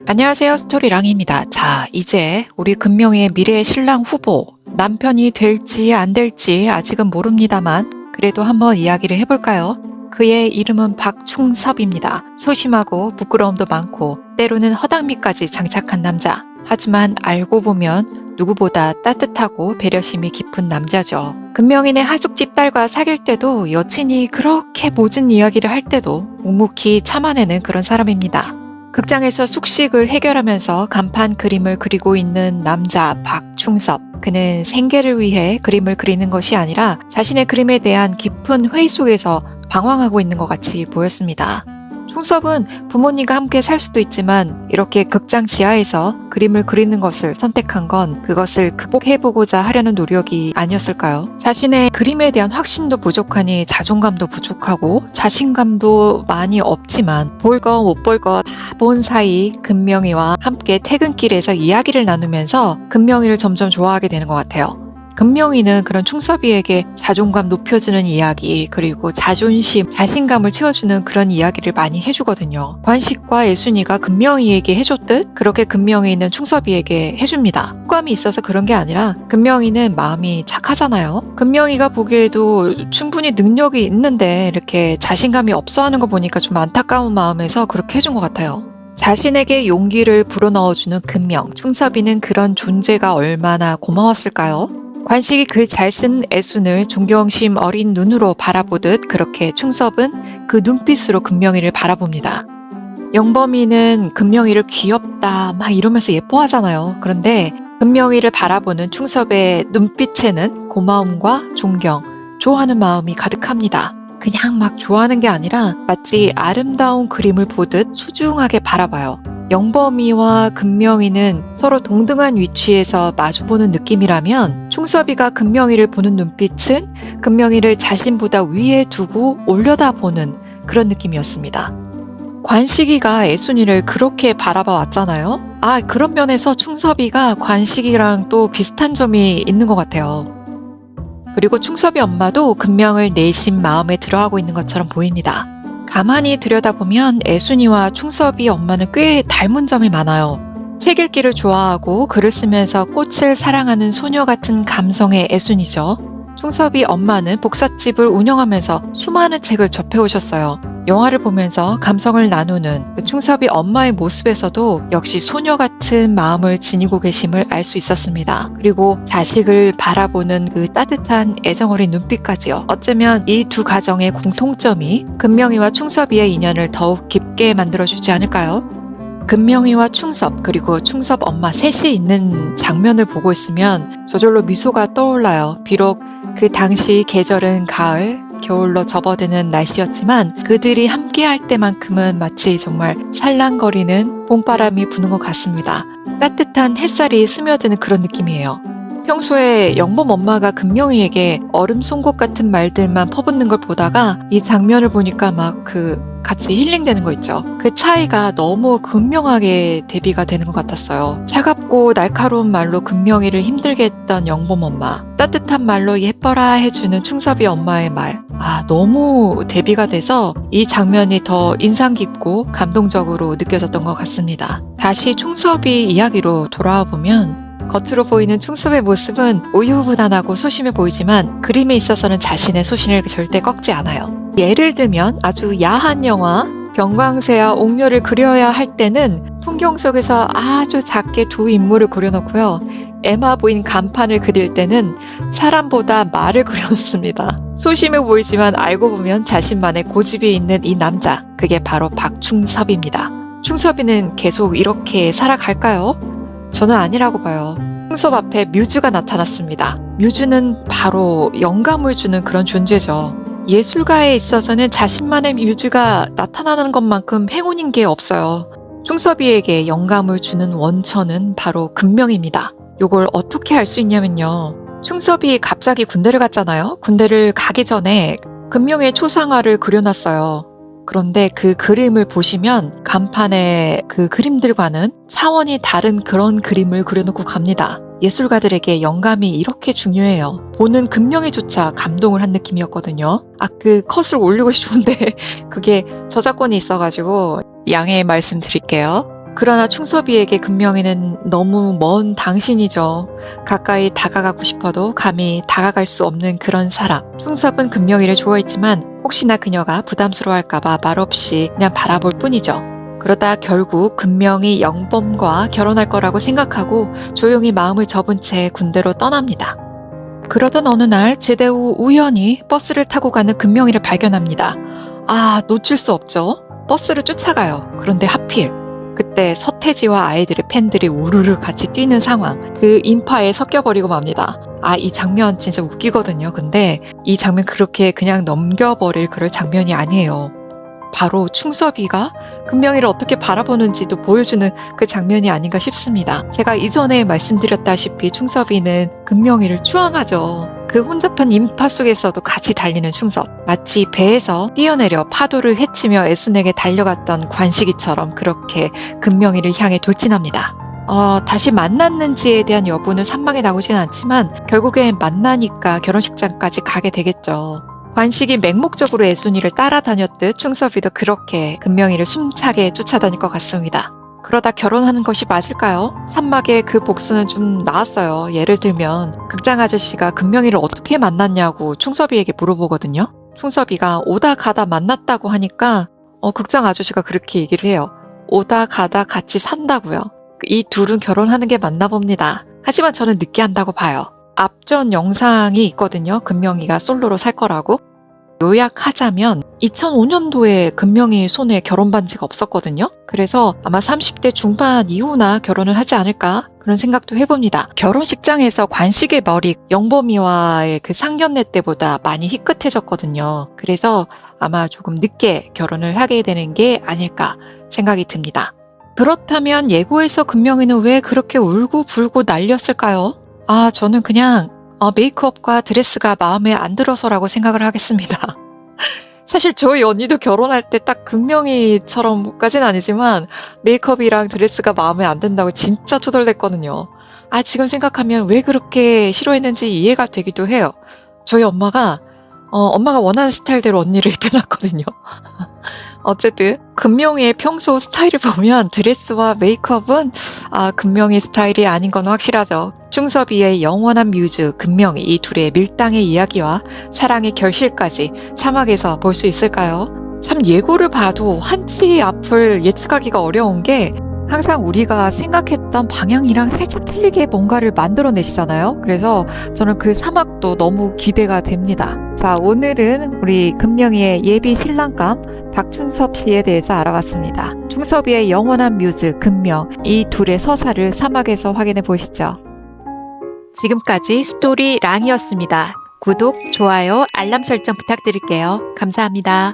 안녕하세요. 스토리랑입니다. 자, 이제 우리 금명이의 미래의 신랑 후보, 남편이 될지 안 될지 아직은 모릅니다만 그래도 한번 이야기를 해볼까요? 그의 이름은 박충섭입니다. 소심하고 부끄러움도 많고 때로는 허당미까지 장착한 남자. 하지만 알고 보면 누구보다 따뜻하고 배려심이 깊은 남자죠. 금명이네 하숙집 딸과 사귈 때도 여친이 그렇게 모진 이야기를 할 때도 묵묵히 참아내는 그런 사람입니다. 극장에서 숙식을 해결하면서 간판 그림을 그리고 있는 남자 박충섭. 그는 생계를 위해 그림을 그리는 것이 아니라 자신의 그림에 대한 깊은 회의 속에서 방황하고 있는 것 같이 보였습니다. 충섭은 부모님과 함께 살 수도 있지만 이렇게 극장 지하에서 그림을 그리는 것을 선택한 건 그것을 극복해보고자 하려는 노력이 아니었을까요? 자신의 그림에 대한 확신도 부족하니 자존감도 부족하고 자신감도 많이 없지만 볼 거 못 볼 거 다 본 사이 금명이와 함께 퇴근길에서 이야기를 나누면서 금명이를 점점 좋아하게 되는 것 같아요. 금명이는 그런 충섭이에게 자존감 높여주는 이야기, 그리고 자존심, 자신감을 채워주는 그런 이야기를 많이 해주거든요. 관식과 예순이가 금명이에게 해줬듯 그렇게 금명이는 충섭이에게 해줍니다. 호감이 있어서 그런 게 아니라 금명이는 마음이 착하잖아요. 금명이가 보기에도 충분히 능력이 있는데 이렇게 자신감이 없어하는 거 보니까 좀 안타까운 마음에서 그렇게 해준 것 같아요. 자신에게 용기를 불어넣어주는 금명, 충섭이는 그런 존재가 얼마나 고마웠을까요? 관식이 글 잘 쓴 애순을 존경심 어린 눈으로 바라보듯 그렇게 충섭은 그 눈빛으로 금명이를 바라봅니다. 영범이는 금명이를 귀엽다 막 이러면서 예뻐하잖아요. 그런데 금명이를 바라보는 충섭의 눈빛에는 고마움과 존경, 좋아하는 마음이 가득합니다. 그냥 막 좋아하는 게 아니라 마치 아름다운 그림을 보듯 소중하게 바라봐요. 영범이와 금명이는 서로 동등한 위치에서 마주보는 느낌이라면 충섭이가 금명이를 보는 눈빛은 금명이를 자신보다 위에 두고 올려다보는 그런 느낌이었습니다. 관식이가 애순이를 그렇게 바라봐 왔잖아요. 그런 면에서 충섭이가 관식이랑 또 비슷한 점이 있는 것 같아요. 그리고 충섭이 엄마도 금명을 내심 마음에 들어하고 있는 것처럼 보입니다. 가만히 들여다보면 애순이와 충섭이 엄마는 꽤 닮은 점이 많아요. 책 읽기를 좋아하고 글을 쓰면서 꽃을 사랑하는 소녀 같은 감성의 애순이죠. 충섭이 엄마는 복사집을 운영하면서 수많은 책을 접해오셨어요. 영화를 보면서 감성을 나누는 그 충섭이 엄마의 모습에서도 역시 소녀 같은 마음을 지니고 계심을 알 수 있었습니다. 그리고 자식을 바라보는 그 따뜻한 애정어린 눈빛까지요. 어쩌면 이 두 가정의 공통점이 금명이와 충섭이의 인연을 더욱 깊게 만들어주지 않을까요? 금명이와 충섭 그리고 충섭 엄마 셋이 있는 장면을 보고 있으면 저절로 미소가 떠올라요. 비록 그 당시 계절은 가을, 겨울로 접어드는 날씨였지만 그들이 함께할 때만큼은 마치 정말 살랑거리는 봄바람이 부는 것 같습니다. 따뜻한 햇살이 스며드는 그런 느낌이에요. 평소에 영범 엄마가 금명이에게 얼음 송곳 같은 말들만 퍼붓는 걸 보다가 이 장면을 보니까 막 같이 힐링되는 거 있죠. 그 차이가 너무 극명하게 대비가 되는 것 같았어요. 차갑고 날카로운 말로 금명이를 힘들게 했던 영범 엄마, 따뜻한 말로 예뻐라 해주는 충섭이 엄마의 말. 너무 대비가 돼서 이 장면이 더 인상 깊고 감동적으로 느껴졌던 것 같습니다. 다시 충섭이 이야기로 돌아와 보면 겉으로 보이는 충섭의 모습은 우유부단하고 소심해 보이지만 그림에 있어서는 자신의 소신을 절대 꺾지 않아요. 예를 들면 아주 야한 영화 병광세와 옥녀를 그려야 할 때는 풍경 속에서 아주 작게 두 인물을 그려놓고요. 애마 보인 간판을 그릴 때는 사람보다 말을 그려놓습니다. 소심해 보이지만 알고 보면 자신만의 고집이 있는 이 남자, 그게 바로 박충섭입니다. 충섭이는 계속 이렇게 살아갈까요? 저는 아니라고 봐요. 충섭 앞에 뮤즈가 나타났습니다. 뮤즈는 바로 영감을 주는 그런 존재죠. 예술가에 있어서는 자신만의 뮤즈가 나타나는 것만큼 행운인 게 없어요. 충섭이에게 영감을 주는 원천은 바로 금명입니다. 이걸 어떻게 알 수 있냐면요. 충섭이 갑자기 군대를 갔잖아요. 군대를 가기 전에 금명의 초상화를 그려놨어요. 그런데 그 그림을 보시면 간판에 그 그림들과는 차원이 다른 그런 그림을 그려놓고 갑니다. 예술가들에게 영감이 이렇게 중요해요. 보는 금명이조차 감동을 한 느낌이었거든요. 그 컷을 올리고 싶은데 그게 저작권이 있어가지고 양해 말씀드릴게요. 그러나 충섭이에게 금명이는 너무 먼 당신이죠. 가까이 다가가고 싶어도 감히 다가갈 수 없는 그런 사람. 충섭은 금명이를 좋아했지만 혹시나 그녀가 부담스러워할까봐 말없이 그냥 바라볼 뿐이죠. 그러다 결국 금명이 영범과 결혼할 거라고 생각하고 조용히 마음을 접은 채 군대로 떠납니다. 그러던 어느 날 제대 후 우연히 버스를 타고 가는 금명이를 발견합니다. 아, 놓칠 수 없죠. 버스를 쫓아가요. 그런데 하필 그때 서태지와 아이들의 팬들이 우르르 같이 뛰는 상황. 그 인파에 섞여버리고 맙니다. 아, 이 장면 진짜 웃기거든요. 근데 이 장면 그렇게 그냥 넘겨버릴 그럴 장면이 아니에요. 바로 충섭이가 금명이를 어떻게 바라보는지도 보여주는 그 장면이 아닌가 싶습니다. 제가 이전에 말씀드렸다시피 충섭이는 금명이를 추앙하죠. 그 혼잡한 인파 속에서도 같이 달리는 충섭. 마치 배에서 뛰어내려 파도를 헤치며 애순에게 달려갔던 관식이처럼 그렇게 금명이를 향해 돌진합니다. 다시 만났는지에 대한 여부는 산막에 나오진 않지만 결국엔 만나니까 결혼식장까지 가게 되겠죠. 관식이 맹목적으로 애순이를 따라다녔듯 충섭이도 그렇게 금명이를 숨차게 쫓아다닐 것 같습니다. 그러다 결혼하는 것이 맞을까요? 산막의 그 복수는 좀 나왔어요. 예를 들면 극장 아저씨가 금명이를 어떻게 만났냐고 충섭이에게 물어보거든요. 충섭이가 오다 가다 만났다고 하니까 극장 아저씨가 그렇게 얘기를 해요. 오다 가다 같이 산다고요. 이 둘은 결혼하는 게 맞나 봅니다. 하지만 저는 늦게 한다고 봐요. 앞전 영상이 있거든요. 금명이가 솔로로 살 거라고. 요약하자면 2005년도에 금명이 손에 결혼 반지가 없었거든요. 그래서 아마 30대 중반 이후나 결혼을 하지 않을까 그런 생각도 해봅니다. 결혼식장에서 관식의 머리 영범이와의 그 상견례 때보다 많이 희끗해졌거든요. 그래서 아마 조금 늦게 결혼을 하게 되는 게 아닐까 생각이 듭니다. 그렇다면 예고에서 금명이는 왜 그렇게 울고불고 난리였을까요? 저는 그냥 메이크업과 드레스가 마음에 안 들어서라고 생각을 하겠습니다. 사실 저희 언니도 결혼할 때 딱 금명이처럼까지는 아니지만 메이크업이랑 드레스가 마음에 안 든다고 진짜 투덜댔거든요. 지금 생각하면 왜 그렇게 싫어했는지 이해가 되기도 해요. 저희 엄마가 원하는 스타일대로 언니를 입혀놨거든요. 어쨌든 금명이의 평소 스타일을 보면 드레스와 메이크업은 금명이 스타일이 아닌 건 확실하죠. 충섭이의 영원한 뮤즈 금명이, 이 둘의 밀당의 이야기와 사랑의 결실까지 사막에서 볼 수 있을까요? 참 예고를 봐도 한치 앞을 예측하기가 어려운 게 항상 우리가 생각했던 방향이랑 살짝 틀리게 뭔가를 만들어내시잖아요. 그래서 저는 그 사막도 너무 기대가 됩니다. 자, 오늘은 우리 금명이의 예비 신랑감 박충섭 씨에 대해서 알아봤습니다. 충섭이의 영원한 뮤즈 금명, 이 둘의 서사를 사막에서 확인해 보시죠. 지금까지 스토리랑이었습니다. 구독, 좋아요, 알람 설정 부탁드릴게요. 감사합니다.